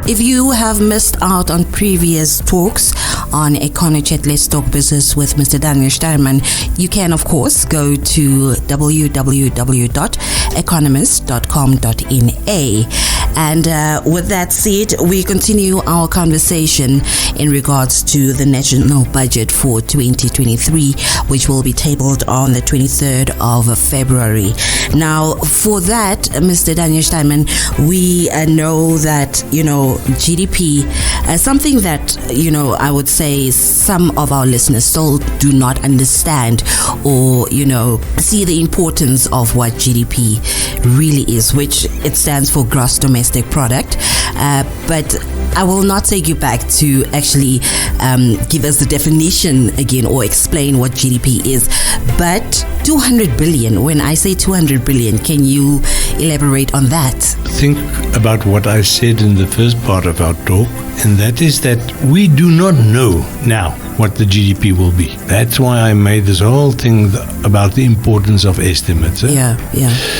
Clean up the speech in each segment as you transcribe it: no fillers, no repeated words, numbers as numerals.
If you have missed out on previous talks on EconoChat Let's Talk Business with Mr. Daniel Steyrman, you can, of course, go to www.economist.com.na. And with that said, we continue our conversation in regards to the national budget for 2023, which will be tabled on the 23rd of February. Now, for that, Mr. Daniel Steyrman, we know that, GDP, something that, I would say some of our listeners still do not understand or, see the importance of what GDP really is, which it stands for gross domestic product. But I will not take you back to actually give us the definition again or explain what GDP is. But 200 billion, when I say 200 billion, can you elaborate on that? Think about what I said in the first part of our talk, and that is that we do not know now what the GDP will be. That's why I made this whole thing about the importance of estimates. Yeah.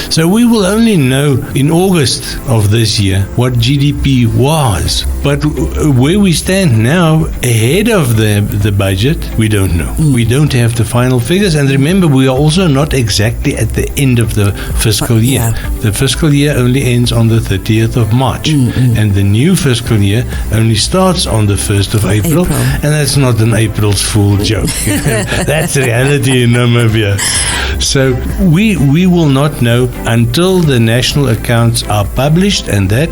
So we will only know in August of this year what GDP was. But where we stand now, ahead of the budget, we don't know. We don't have the final figures. And remember, we are also not exactly at the end of the fiscal year. Yeah. The fiscal year only ends on the 30th of March. And the new fiscal year only starts on the 1st of April. And that's not an April's Fool joke. That's reality in Namibia. So we will not know until the national accounts are published, and that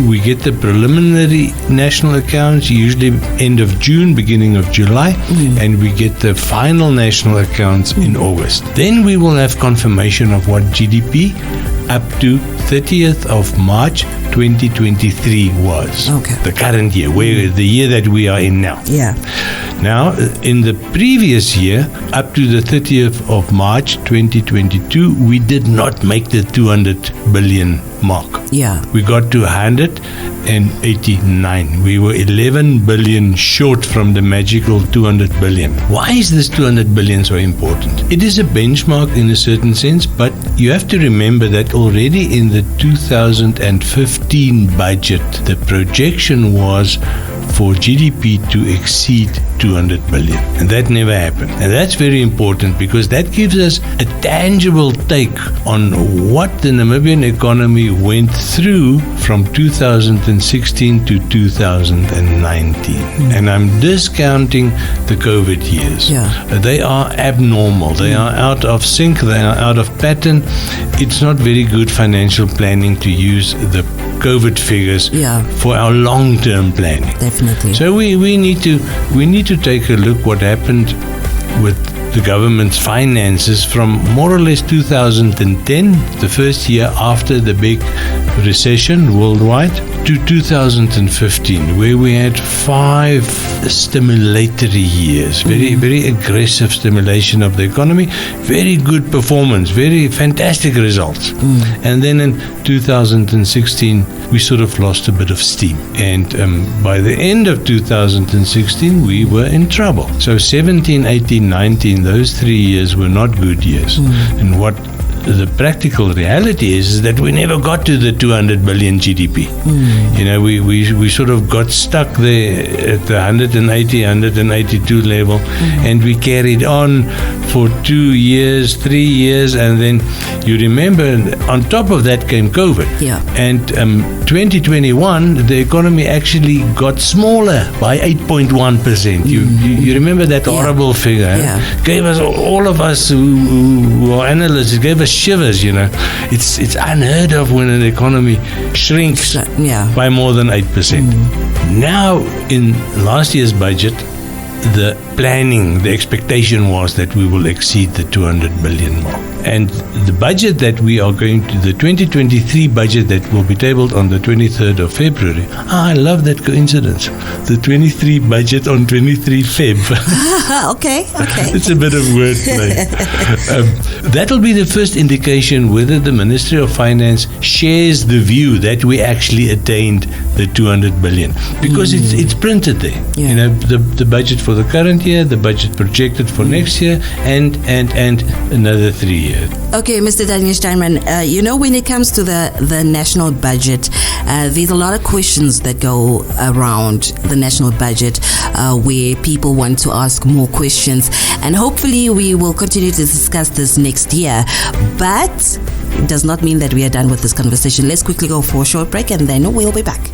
we get the preliminary national accounts usually end of June, beginning of July, and we get the final national accounts in August. Then we will have confirmation of what GDP up to 30th of March 2023 was. Okay. The current year, the year that we are in now. Yeah. Now, in the previous year, up to the 30th of March 2022, we did not make the 200 billion mark. Yeah. We got to 189. We were 11 billion short from the magical 200 billion. Why is this 200 billion so important? It is a benchmark in a certain sense, but you have to remember that already in the 2015 budget, the projection was for GDP to exceed 200 billion. And that never happened. And that's very important because that gives us a tangible take on what the Namibian economy went through from 2016 to 2019. And I'm discounting the COVID years. Yeah. They are abnormal. They are out of sync. They are out of pattern. It's not very good financial planning to use the COVID figures for our long-term planning. Definitely. So we need to take a look what happened with the government's finances from more or less 2010, the first year after the big recession worldwide, to 2015, where we had 5 stimulatory years, very aggressive stimulation of the economy, very good performance, very fantastic results. And then in 2016, we sort of lost a bit of steam. And by the end of 2016, we were in trouble. So 17, 18, 19, those 3 years were not good years. And what the practical reality is that we never got to the 200 billion GDP. We sort of got stuck there at the 180, 182 level, and we carried on for 2 years, 3 years, and then you remember on top of that came COVID. Yeah. And 2021, the economy actually got smaller by 8.1%. You remember that horrible figure? Yeah. Gave us, all of us who are analysts, it gave us shivers, It's unheard of when an economy shrinks by more than 8%. Now, in last year's budget, the planning, the expectation was that we will exceed the 200 billion mark. And the budget that we are going to, the 2023 budget that will be tabled on the 23rd of February. I love that coincidence. The 23 budget on 23 Feb. Okay. It's a bit of wordplay. That will be the first indication whether the Ministry of Finance shares the view that we actually attained the 200 billion. Because it's printed there. Yeah. The budget for the current year, the budget projected for next year, and another 3 years. year. Okay, Mr. Daniel Steinman, when it comes to the national budget, there's a lot of questions that go around the national budget where people want to ask more questions. And hopefully we will continue to discuss this next year. But it does not mean that we are done with this conversation. Let's quickly go for a short break and then we'll be back.